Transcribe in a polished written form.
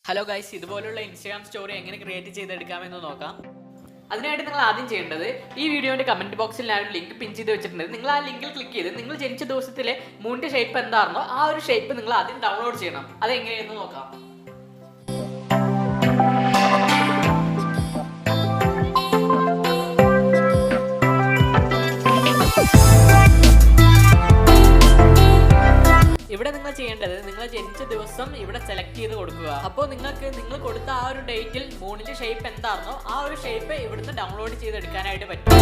Hello guys, ഇതുപോലുള്ള Instagram story എങ്ങനെ create ചെയ്തെടുക്കാമെന്ന് നോക്കാം. അതിനായിട്ട് നിങ്ങൾ ആദ്യം ചെയ്യേണ്ടത്, ഈ വീഡിയോയുടെ കമന്റ് ബോക്സിൽ ഞാൻ ഒരു ലിങ്ക് പിൻ ചെയ്ത് വെച്ചിട്ടുണ്ട്. നിങ്ങൾ ആ ലിങ്കിൽ ക്ലിക്ക് ചെയ്ത് നിങ്ങൾ ജനിച്ച ദിവസത്തിലെ മൂണിന്റെ ഷേപ്പ് എന്താണെന്നോ ആ ഒരു ഷേപ്പ് നിങ്ങൾ ആദ്യം ഡൗൺലോഡ് ചെയ്യണം. അതെങ്ങനെയെന്ന് നോക്കാം. ഇവിടെ നിങ്ങൾ ചെയ്യേണ്ടത്, നിങ്ങൾ ജനിച്ച ദിവസം ഇവിടെ സെലക്ട് ചെയ്ത് കൊടുക്കുക. അപ്പോൾ നിങ്ങൾ കൊടുത്ത ആ ഒരു ഡേറ്റിൽ മൂണിന്റെ ഷേപ്പ് എന്താണെന്നോ ആ ഒരു ഷേപ്പ് ഇവിടുന്ന് ഡൗൺലോഡ് ചെയ്തെടുക്കാനായിട്ട് പറ്റും.